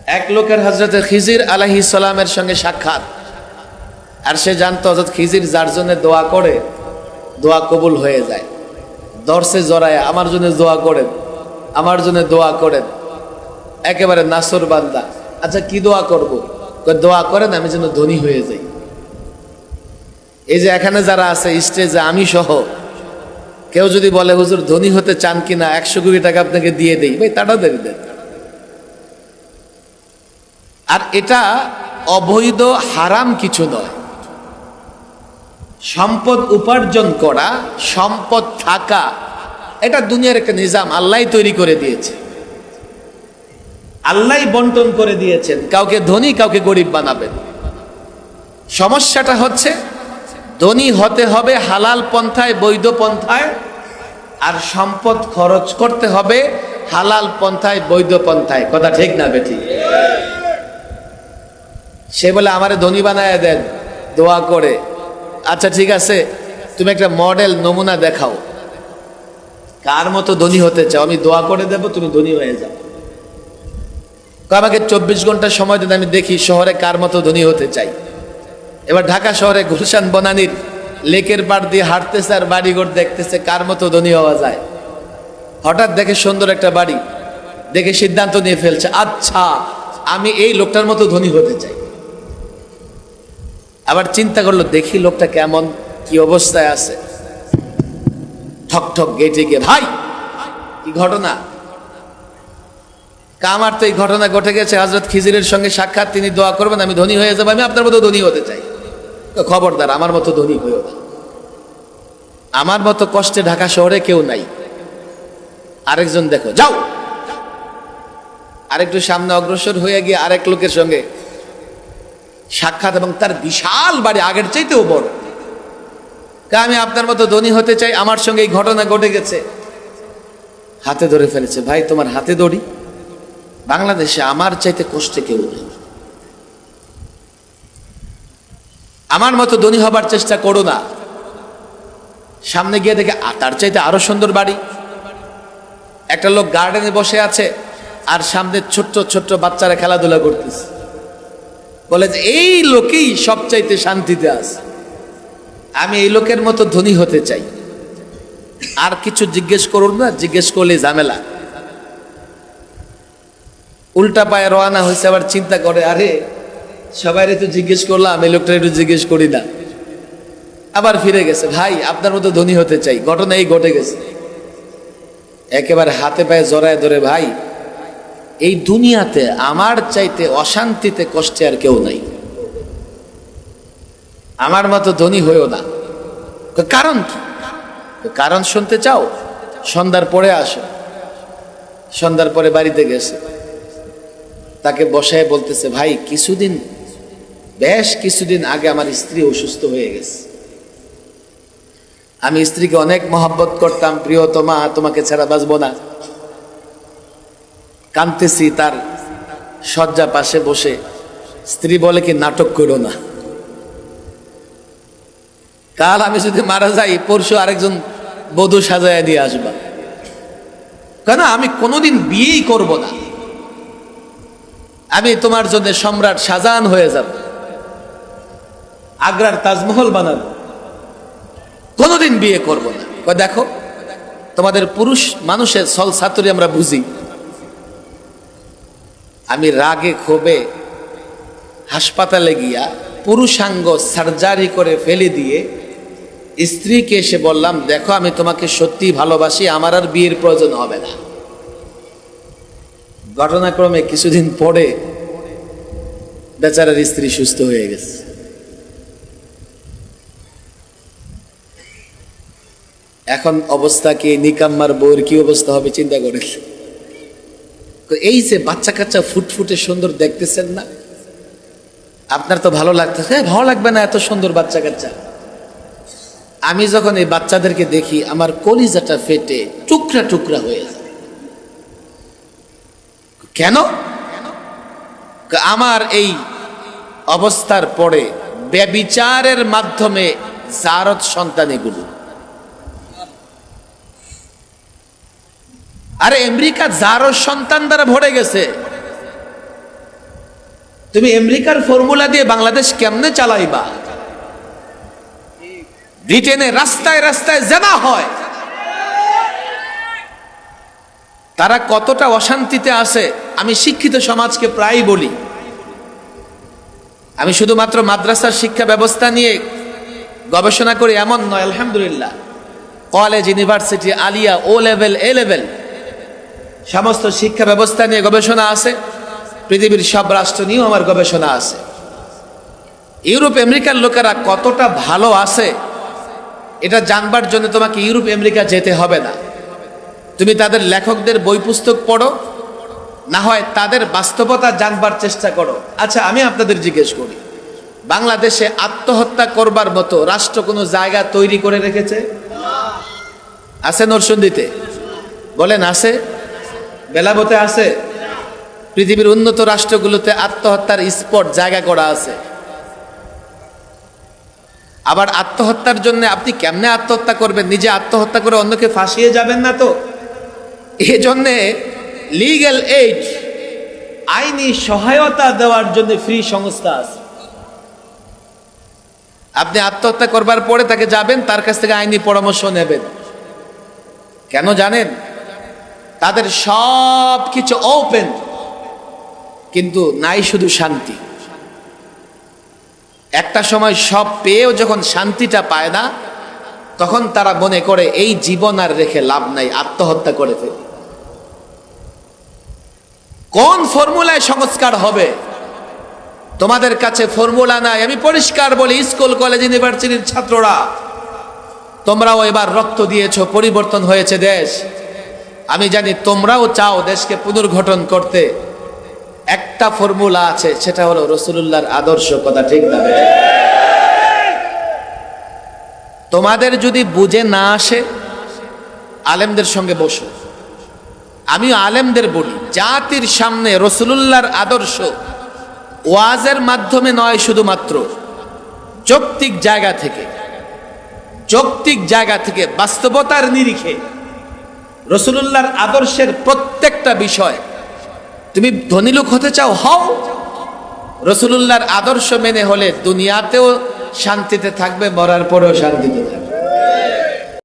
এক লোকের হযরত খিজির আলাইহিস সালামের সঙ্গে সাক্ষাৎ। আর সে জানতো হযরত খিজির যার জন্য দোয়া করে দোয়া কবুল হয়ে যায়। দর্শে জড়ায় আমার জন্য দোয়া করেন, আমার জন্য দোয়া করেন, একেবারে নাসর বান্দা। আচ্ছা কি দোয়া করব? দোয়া করেন আমি যেন ধনী হয়ে যাই। এই যে এখানে যারা আছে স্টেজে আমি সহ, কেউ যদি বলে হুজুর ধনী হতে চান কিনা 100 কোটি টাকা আপনাকে দিয়ে দেই, ভাই তাড়াতাড়ি দেন। আর এটা অবৈধ হারাম কিছু নয়। সম্পদ উপার্জন করা, সম্পদ থাকা, এটা দুনিয়ার একটা নিজাম আল্লাহ তৈরি করে দিয়েছে। আল্লাহ বন্টন করে দিয়েছেন, কাউকে ধনী কাউকে গরিব বানাবেন। সমস্যাটা হচ্ছে ধনী হতে হবে হালাল পন্থায়, বৈধ পন্থায়, আর সম্পদ খরচ করতে হবে হালাল পন্থায়, বৈধ পন্থায়। কথা ঠিক না বেঠিক? সে বলে আমারে ধনী বানায় দেন দোয়া করে। আচ্ছা ঠিক আছে, তুমি একটা মডেল নমুনা দেখাও, কার মতো ধনী হতে চাও, আমি দোয়া করে দেব, তুমি ধনী হয়ে যাও। আমাকে 24 ঘন্টা সময় দেন, আমি দেখি শহরে কার মতো ধনী হতে চাই। এবার ঢাকা শহরে গুলশান বনানীর লেকের পাড় দিয়ে হাঁটতেছে আর বাড়িঘর দেখতেছে, কার মতো ধনী হওয়া যায়। হঠাৎ দেখে সুন্দর একটা বাড়ি, দেখে সিদ্ধান্ত নিয়ে ফেলছে, আচ্ছা আমি এই লোকটার মতো ধনী হতে চাই। আবার চিন্তা করলো দেখি লোকটা কেমন, কি অবস্থায় আছে। ঠক ঠক গেটে গিয়ে, ভাই কি ঘটনা? আমার তো এই ঘটনা ঘটে গেছে, হযরত খিজিরের সঙ্গে সাক্ষাৎ, তিনি দোয়া করবেন আমি ধনী হয়ে যাবো, আমি আপনার মতো ধনী হতে চাই। খবরদার, আমার মতো ধনী হইও না। আমার মতো কষ্টে ঢাকা শহরে কেউ নাই। আরেকজন দেখো, যাও। আরেকটু সামনে অগ্রসর হয়ে গিয়ে আরেক লোকের সঙ্গে সাক্ষাৎ, এবং তার বিশাল বাড়ি, আগের চাইতেও বড়। আমি আপনার মতো ধনী হতে চাই, আমার সঙ্গে এই ঘটনা ঘটে গেছে। হাতে ধরে ফেলেছে, ভাই তোমার হাতে ধরি, বাংলাদেশে আমার চাইতে কষ্টে কেউ নেই, আমার মতো ধনী হবার চেষ্টা করো না। সামনে গিয়ে দেখে তার চাইতে আরো সুন্দর বাড়ি। একটা লোক গার্ডেনে বসে আছে, আর সামনে ছোট্ট ছোট্ট বাচ্চারা খেলাধুলা করতেছে। বলে যে এই লোকেই সবচাইতে শান্তিতে আছে, আমি এই লোকের মতো ধনী হতে চাই। আর কিছু জিজ্ঞেস করুন না, জিজ্ঞেস করলে ঝামেলা। উল্টা পায়ে রওনা হয়েছে, আবার চিন্তা করে আরে সবাই তো জিজ্ঞেস করলাম, এই লোকটা একটু জিজ্ঞেস করি না। আবার ফিরে গেছে, ভাই আপনার মতো ধনী হতে চাই, ঘটনা এই ঘটে গেছে। একেবারে হাতে পায়ে জড়ায় ধরে, ভাই এই দুনিয়াতে আমার চাইতে অশান্তিতে কষ্টে আর কেউ নাই, আমার মতো ধনী হইও না। কারণ কি? কারণ শুনতে চাও? সন্ধ্যার পরে আসো। সন্ধ্যার পরে বাড়িতে গেছে, তাকে বসায় বলতেছে, ভাই বেশ কিছুদিন আগে আমার স্ত্রী অসুস্থ হয়ে গেছে। আমি স্ত্রীকে অনেক মহব্বত করতাম, প্রিয়তমা তোমাকে ছাড়া বাঁচবো না। কাঁদতেছি তার শয্যা পাশে বসে। স্ত্রী বলে কি, নাটক করো না, কাল আমি যদি মারা যাই পরশু আরেকজন বধূ সাজায় দিয়ে আসবা। কেন? আমি কোনোদিন বিয়েই করব না, আমি তোমার জন্য সম্রাট শাহজাহান হয়ে যাব, আগ্রার তাজমহল বানাবো, কোনোদিন বিয়ে করব না। দেখো তোমাদের পুরুষ মানুষের ছল ছাতুরি আমরা বুঝি। আমি রাগে ক্ষোভে হাসপাতালে গিয়া পুরুষাঙ্গ সার্জারি করে ফেলে দিয়ে স্ত্রীকে এসে বললাম, দেখো আমি তোমাকে সত্যি ভালোবাসি, আমার আর বিয়ের প্রয়োজন হবে না। ঘটনাক্রমে কিছুদিন পরে বেচারার স্ত্রী সুস্থ হয়ে গেছে। এখন অবস্থা কি, নিকাম্মার বউয়ের কি অবস্থা হবে চিন্তা করে। এই যে বাচ্চা কাচ্চা ফুটফুটে সুন্দর দেখতেছেন না, আপনার তো ভালো লাগতেছে? ভালো লাগবে না এত সুন্দর বাচ্চা কাচ্চা? আমি যখন এই বাচ্চাদেরকে দেখি আমার কলিজাটা ফেটে টুকরা টুকরা হয়ে যায়। কেন? আমার এই অবস্থার পরে ব্যভিচারের মাধ্যমে জারত সন্তান এগুলো। আরে আমেরিকা জারত সন্তান দ্বারা ভরে গেছে। তুমি আমেরিকার ফর্মুলা দিয়ে বাংলাদেশ কেমনে চালাইবা? ব্রিটেনে রাস্তায় রাস্তায় জেনা হয়, তারা কতটা অশান্তিতে আছে আমি শিক্ষিত সমাজকে প্রায়ই বলি। আমি শুধুমাত্র মাদ্রাসার শিক্ষা ব্যবস্থা নিয়ে গবেষণা করি এমন নয়, আলহামদুলিল্লাহ। College, university, Alia, O level, A level সমস্ত শিক্ষা ব্যবস্থা নিয়ে গবেষণা আছে। পৃথিবীর সব রাষ্ট্র নিয়েও আমার গবেষণা আছে। ইউরোপ আমেরিকার লোকেরা কতটা ভালো আছে এটা জানবার জন্য তোমাকে ইউরোপ আমেরিকা যেতে হবে না। তুমি তাদের লেখকদের বই পুস্তক পড়ো, না হয় তাদের বাস্তবতা জানবার চেষ্টা করো। আচ্ছা, আমি আপনাদের জিজ্ঞেস করি, বাংলাদেশে আত্মহত্যা করবার মতো রাষ্ট্র কোনো জায়গা তৈরি করে রেখেছে? আছে? নরসিংদীতে বলেন আছে? বেলাবতে আছে? পৃথিবীর উন্নত রাষ্ট্রগুলোতে আত্মহত্যার স্পট জায়গা করা আছে। আবার আত্মহত্যার জন্য আপনি কেমনে আত্মহত্যা করবেন? নিজে আত্মহত্যা করে অন্যকে ফাঁসিয়ে যাবেন না তো? এই জন্যে লিগ্যাল এইড, আইনি সহায়তা দেওয়ার জন্য ফ্রি সংস্থা আছে। আপনি আত্মহত্যা করবার পরে তাকে যাবেন, তার কাছ থেকে আইনি পরামর্শ নেবেন। কেন জানেন? তাদের সব কিছু ওপেন, কিন্তু নাই শুধু শান্তি। একটা সময় সব পেয়েও যখন শান্তিটা পায় না, তখন তারা মনে করে এই জীবন আর রেখে লাভ নাই, আত্মহত্যা করে ফেলি। কোন ফর্মুলায় সংস্কার হবে? তোমাদের কাছে ফর্মুলা নাই। আমি পরিষ্কার বলি, স্কুল, কলেজ, ইউনিভার্সিটির ছাত্ররা, তোমরাও এবার রক্ত দিয়েছো, পরিবর্তন হয়েছে দেশ। আমি জানি তোমরাও চাও দেশকে পুনর্গঠন করতে। একটা ফর্মুলা আছে, সেটা হলো রাসূলুল্লাহর আদর্শ। কথা ঠিক না? তোমাদের যদি বুঝে না আসে, আলেমদের সঙ্গে বসো। আমি আলেমদের বলি, জাতির সামনে রাসূলুল্লাহর আদর্শ ওয়াজের মাধ্যমে নয়, শুধুমাত্র যৌক্তিক জায়গা থেকে বাস্তবতার নিরিখে রাসূলুল্লাহর আদর্শের প্রত্যেকটা বিষয়। তুমি ধনী লোক হতে চাও, হও। রাসূলুল্লাহর আদর্শ মেনে হলে দুনিয়াতেও শান্তিতে থাকবে, মরার পরেও শান্তিতে থাকবে।